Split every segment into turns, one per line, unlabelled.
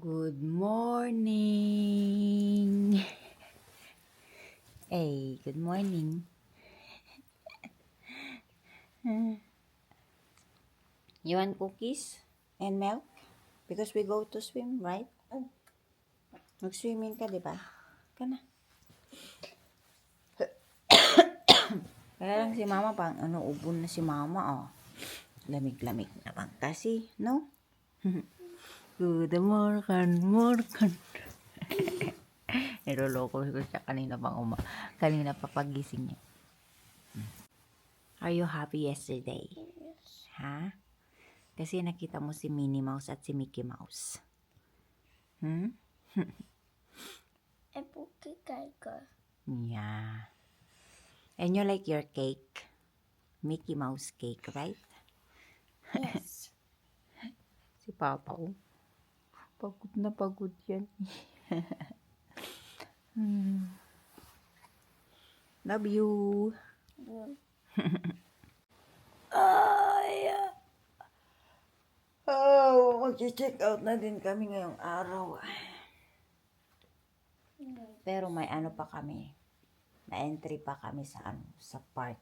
Good morning. Hey, good morning. You want cookies and milk? Because we go to swim, right? Mag-swimming ka, di ba? Ka na. Kaya lang si mama pang ubon na si mama, oh. Lamig-lamig na bang kasi, no? Good morning. Niloloko ko siya kanina pa pagising niya. Are you happy yesterday?
Yes.
Ha? Kasi nakita mo si Minnie Mouse at si Mickey Mouse.
En boekje kijken.
Yeah. And you like your cake? Mickey Mouse cake, right?
Yes.
Si Papa, oh. Pagod na pagod yan. Love you. Mag-check out na din kami ngayong araw. Pero may ano pa kami. May entry pa kami sa park.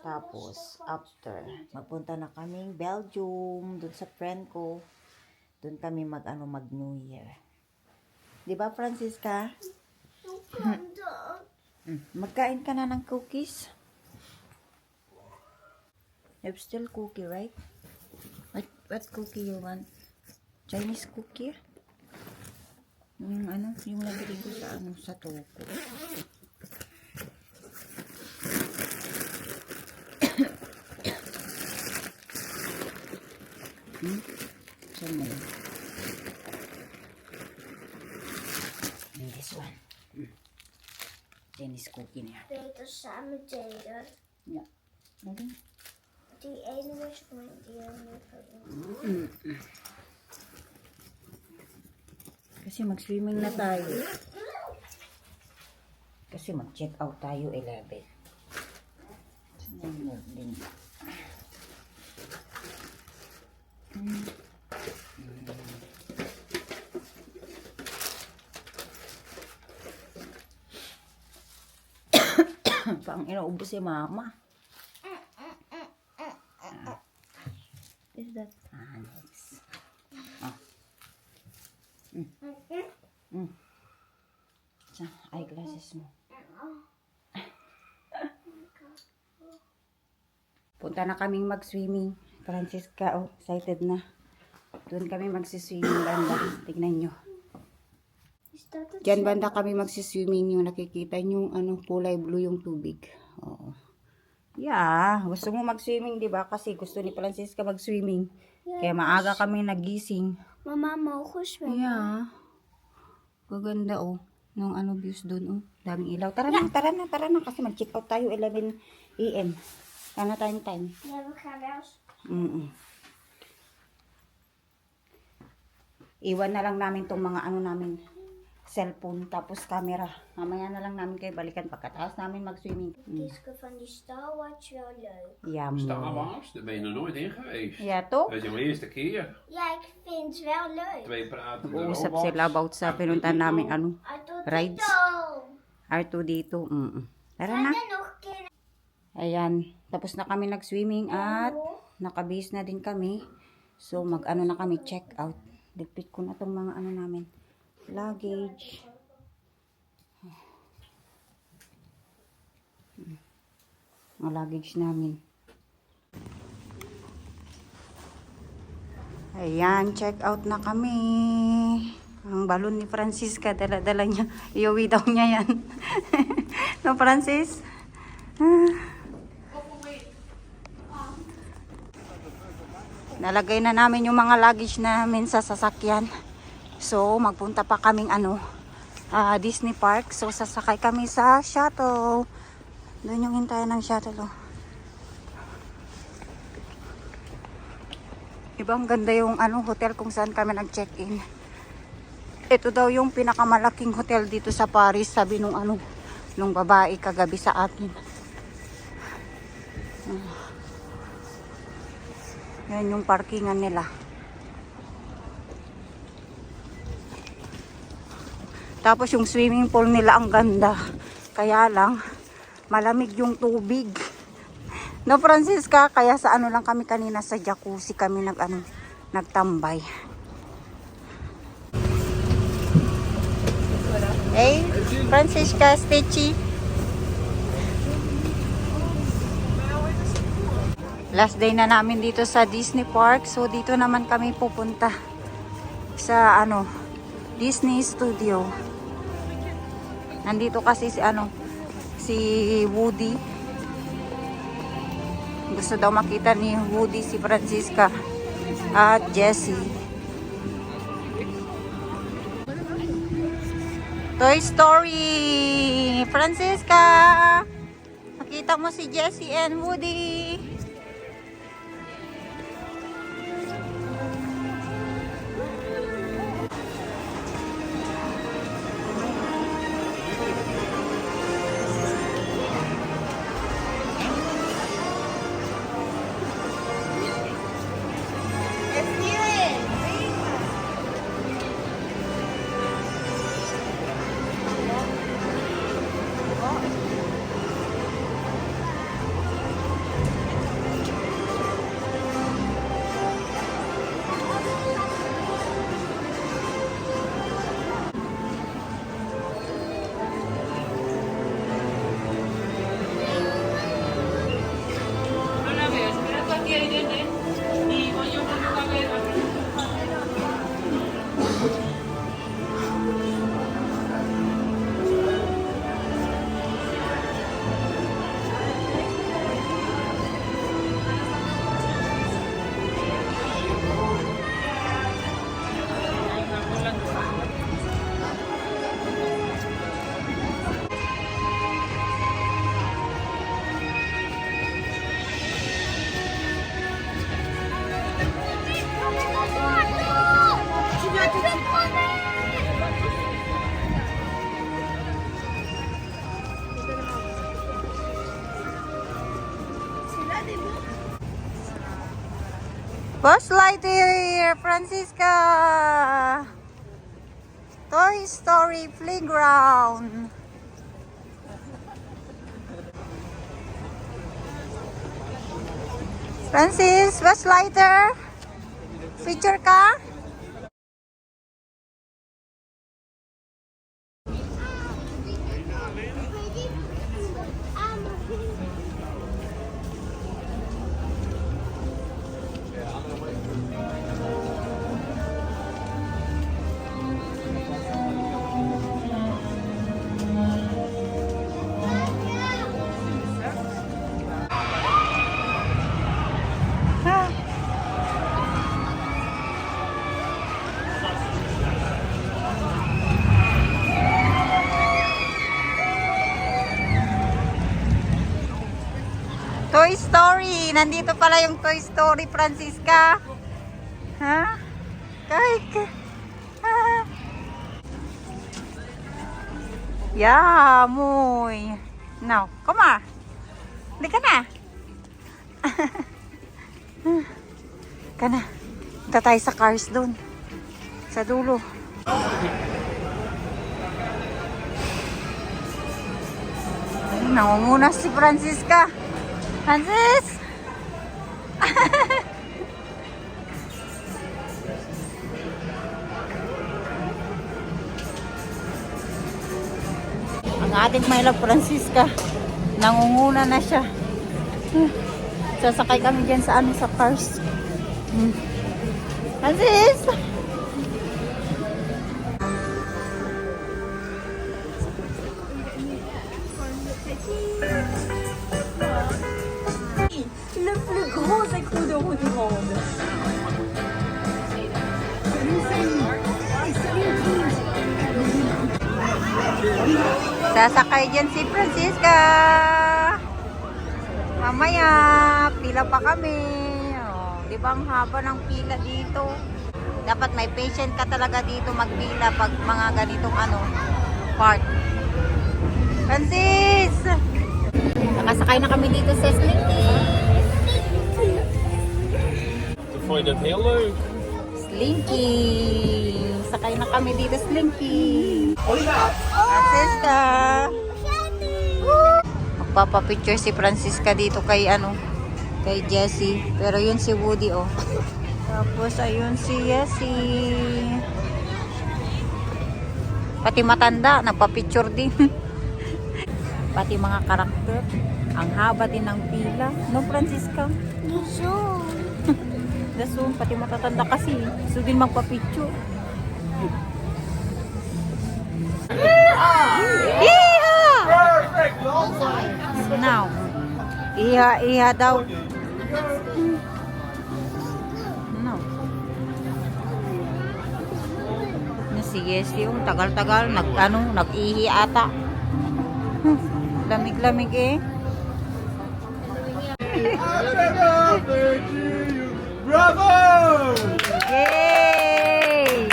Tapos, after, magpunta na kaming Belgium, dun sa friend ko. Dun kami mag-New Year. Di ba, Francisca? Magkain ka na ng cookies? You have still cookie, right? What cookie you want? Chinese cookie? Yung nabili ko sa toko. Saan mo yun? This one. Chinese cookie na yan.
Beter samen delen.
Ja. Okay.
Die ene was voor mij, die andere voor mij.
Kasi mag-swimming na tayo. Kasi mag-check out tayo 11. Din. Pang inaubos si mama. Is that Alex? Sa eyeglasses mo. Punta na kaming mag-swimming. Francisca, oh, excited na. Doon kami magsiswimming banda. Tignan nyo.
Is dat het?
Diyan banda kami magsiswimming, yung nakikita yung kulay blue yung tubig. Oo. Yeah, gusto mo mag-swimming, di ba? Kasi gusto ni Francisca mag-swimming. Kaya maaga kami nagising.
Mama, mogen zwemmen?
Yeah. Gaganda, oh. Nung views doon, oh. Daming ilaw. Tara na. Kasi mag-check out tayo 11 AM. Sana tayong time.
Ja, we gaan wel.
Iwan na lang namin tong mga namin. Cellphone, tapos camera. Mamaya na lang namin kayo balikan pagkatapos namin mag-swimming.
Kiesje van die Star Wars wel leuk.
Ja,
Star
mooi.
Wars, daar ben je nog nooit in geweest.
Ja, toch?
Dat is jouw eerste keer.
Ja, ik vind het wel leuk.
Twee praten
Uusap sila about sa pinuntan namin rides. R2 dito. Tara na.
En nog een keer.
Ayan, tapos na kami nag-swimming at nakabihis na din kami. So na kami check out. Ligpit ko na tong mga namin. Luggage. Mga luggage namin. Ayan, check out na kami. Ang balon ni Francisca, dala-dala niya. Iuwi daw niya yan. No, Francis? Nalagay na namin yung mga luggage namin sa sasakyan. So, magpunta pa kaming Disney Park. So, sasakay kami sa shuttle. Doon yung hintayan ng shuttle, oh. Ibang ganda yung hotel kung saan kami nag-check-in. Ito daw yung pinakamalaking hotel dito sa Paris, sabi nung babae kagabi sa atin. Yan yung parkingan nila. Tapos yung swimming pool nila ang ganda. Kaya lang, malamig yung tubig. No, Francisca? Kaya sa ano lang kami kanina, sa jacuzzi kami nagtambay. Hey, Francisca, Stitchy. Last day na namin dito sa Disney Park. So, dito naman kami pupunta sa Disney Studio. Nandito kasi si Woody. Gusto daw makita ni Woody si Francisca at Jessie. Toy Story! Francisca! Makita mo si Jessie and Woody. Buzz Lightyear, Francisca. Toy Story Playground. Francis, Buzz Lightyear. Picture ka? Toy Story. Nandito pala yung Toy Story, Francisca. Ha? Yeah, muy. Now, come on. Hindi ka na. Ka na. Punta tayo sa cars doon. Sa dulo. Nangunguna si Francisca. Francis! Ang ating my love Francisca, nangunguna na siya. Sasakay kami dyan sa sa cars. Francis!
Le plus gros écrou de roue du monde.
Sasakay dyan si Francisca. Mamaya, pila pa kami. Oh, di ba ang haba ng pila dito? Dapat may patient ka talaga dito magpila pag mga ganitong park. Francis! Nakasakay na kami dito sa Slinky.
To find het heel leuk.
Slinky! Sakay na kami dito, Slinky. Francisca. Magpapapicture si Francisca dito kay kay Jessie. Pero yun si Woody, oh. Tapos ayun si Jessie. Pati matanda, nagpapicture din. Pati mga karakter. Ang haba din ng pila. No, Francisca?
So,
Dasun, pati matatanda kasi. Gusto din magpapicture. Iha! Now, iha daw. No. Si Jessie, yung tagal-tagal, nag-ihi ata. Lamig-lamig eh.
Bravo!
Yay!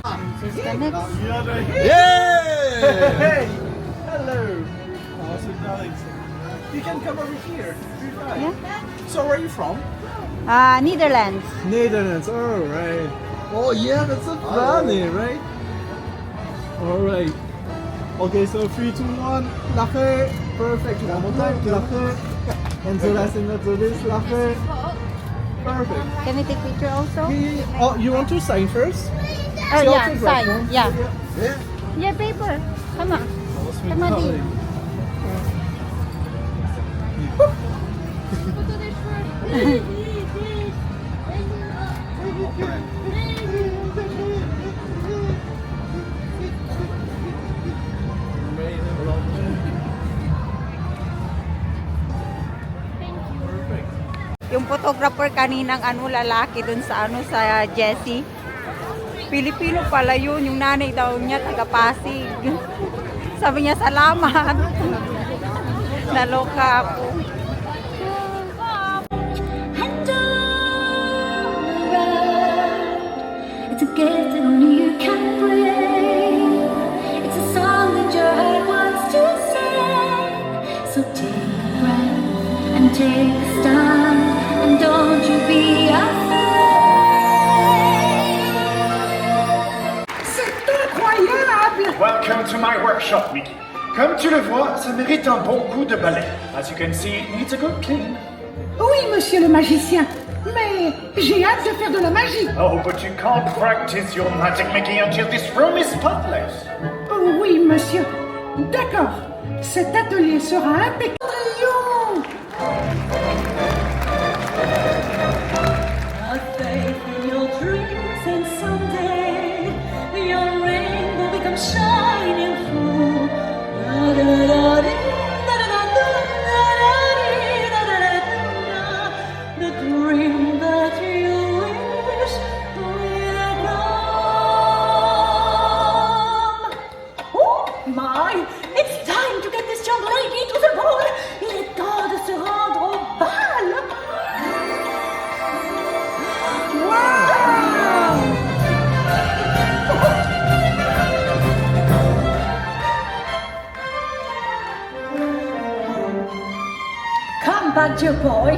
Francisca next.
Yay! Hello. Awesome, darling. You can come over here.
Yeah.
So where are you from?
Netherlands.
Netherlands. All right. Oh yeah, that's so funny, right? All right. Okay, so 3, 2, 1. Lache. Perfect. One more time. Lache. And the last thing after this. Lache. Perfect.
Can we take picture also?
Oh, you want to sign first?
Oh
See
yeah,
autograph,
sign.
huh?
Yeah.
Yeah.
Yeah, paper. Come on.
Oh, sweet
Come on,
darling.
Dee. Yung photographer kaninang lalaki dun sa sa Jessie. Pilipino pala yun, yung nanay daw niya taga Pasig. Sabi niya salamat. Naloka ako.
It's a gift that only you can bring. It's a song that your heart wants to sing. So take a breath and take a stand, and don't you be afraid.
C'est incroyable!
Welcome to my workshop, Mickey. Comme tu le vois, ça mérite un bon coup de balai. As you can see, it needs a good clean.
Oui, monsieur le magicien, mais j'ai hâte de faire de la magie.
Oh, but you can't practice your magic, Mickey, until this room is spotless.
Oh oui, monsieur. D'accord. Cet atelier sera impeccable.
Have faith in your dreams, and someday your rainbow becomes shining through. The dream that you wish will come. Oh my! It's time to get this young lady to the ball. Il est temps de se rendre au bal. Come back, dear boy.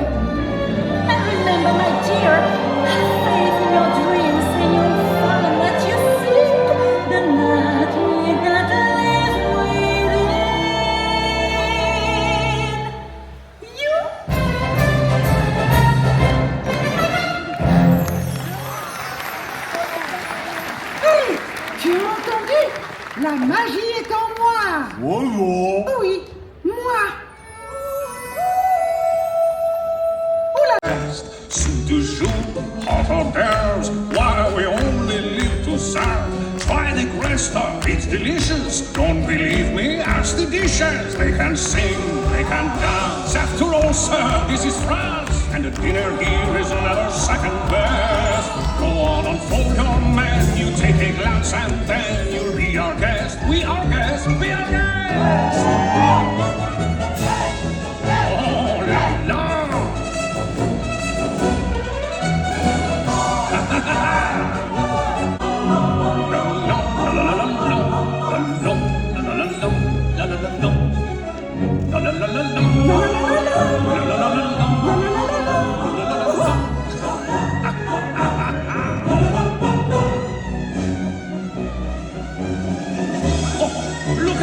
And remember, my dear, have faith in your dreams and you'll find what you seek. The night we gotta live within you.
Hey, tu as entendu? La magie est en moi. Oui, moi.
Soup du jour, hors hors-d'oeuvres, while we only live to serve. Try the Gresta, it's delicious. Don't believe me, ask the dishes. They can sing, they can dance. After all, sir, this is France, and the dinner here is never second best. Go on, unfold your menu, take a glance, and then you'll be our guest. We are guests, we are guests. Oh la la.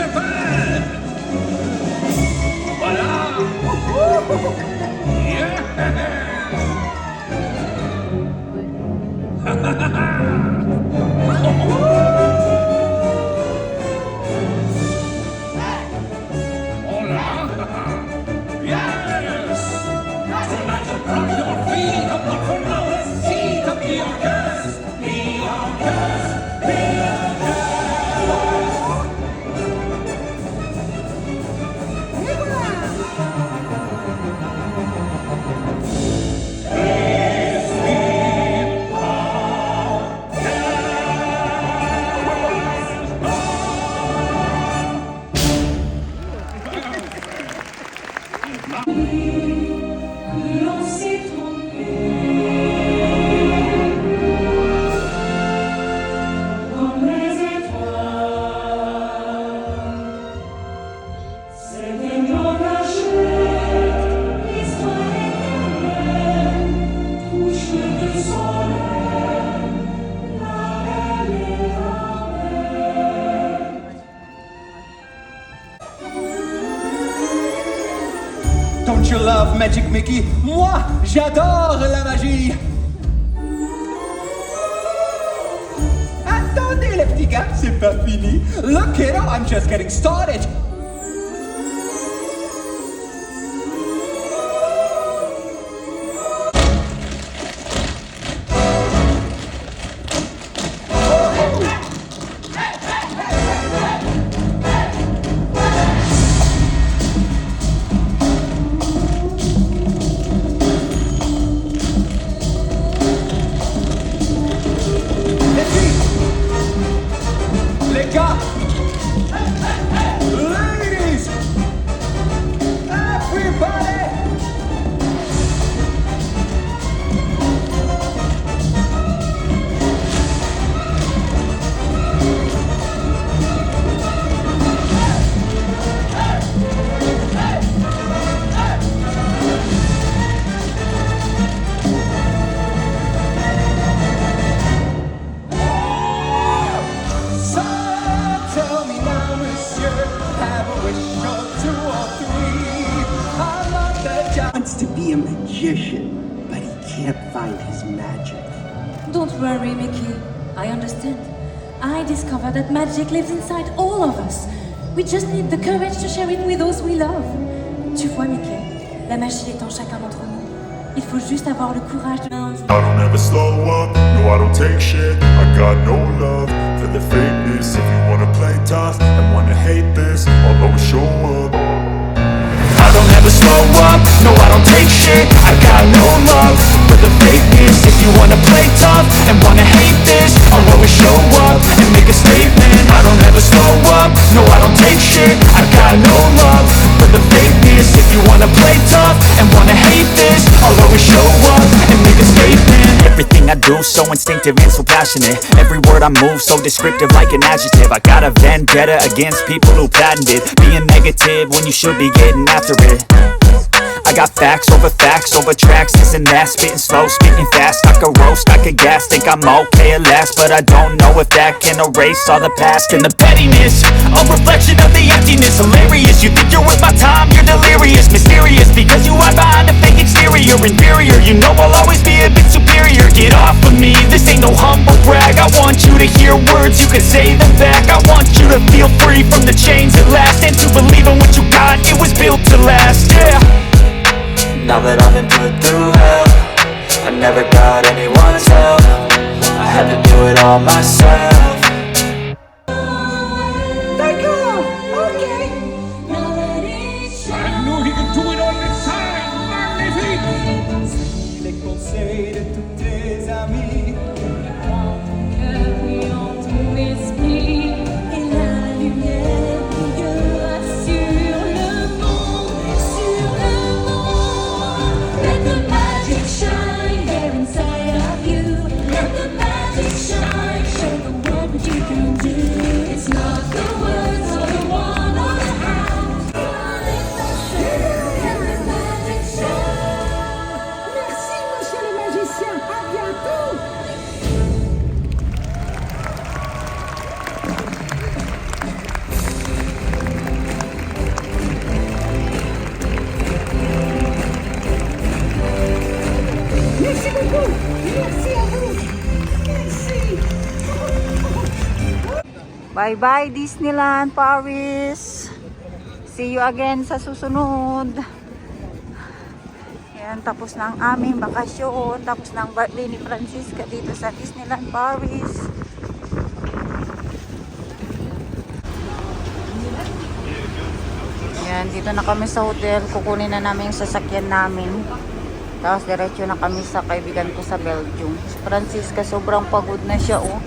Japan! Voilà! Yes! Tonight the pride of feet of the pronounced seat of the orchestra! The orchestra!
Don't you love Magic Mickey? Moi, j'adore la magie. Attendez les petits gars, c'est pas fini. Look kiddo, I'm just getting started. Ladies! Everybody! So tell me now, monsieur, have a wish or two or three. I love that job.
Wants to be a magician, but he can't find his magic.
Don't worry, Mickey. I understand. I discovered that magic lives inside all of us. We just need the courage to share it with those we love. Tu vois, Mickey, la magie est en chacun d'entre nous. Il faut juste avoir le courage de...
I don't ever slow up, no I don't take shit. I got no love for the fakeness. If you wanna play tough and wanna hate this, I'll always show up.
I don't ever slow up, no I don't take shit. I got no love for the fakeness. If you wanna play tough and wanna hate this, I'll always show up and make a statement. I don't ever slow up, no I don't take shit. I got no love for the fakeness. If you wanna play tough and wanna hate this, I'll always show up and make a statement.
Everything I do so instinctive and so passionate. Every word I move so descriptive like an adjective. I got a vendetta against people who patented being negative when you should be getting after it. I got facts over tracks, this and that. Spitting slow, spitting fast, I could roast, I could gas. Think I'm okay at last, but I don't know if that can erase all the past. And the pettiness, a reflection of the emptiness. Hilarious, you think you're worth my time, you're delirious. Mysterious, because you hide behind a fake exterior. Inferior, you know I'll always be a bit superior. Get off of me, this ain't no humble brag. I want you to hear words, you can say them back. I want you to feel free from the chains at last, and to believe in what you got, it was built to last, yeah.
Now that I've been put through hell, I never got anyone's help. I had to do it all myself.
D'accord, okay.
I knew he could do it all the time! Magnifique!
Suis les conseils de tous tes amis.
Merci, monsieur le magicien.
Bye-bye Disneyland Paris. See you again sa susunod. Yan, tapos na ang aming bakasyon. Tapos na ang birthday ni Francisca dito sa Disneyland Paris. Yan, dito na kami sa hotel. Kukunin na namin yung sasakyan namin. Tapos diretso na kami sa kaibigan ko sa Belgium. Si Francisca sobrang pagod na siya, oh.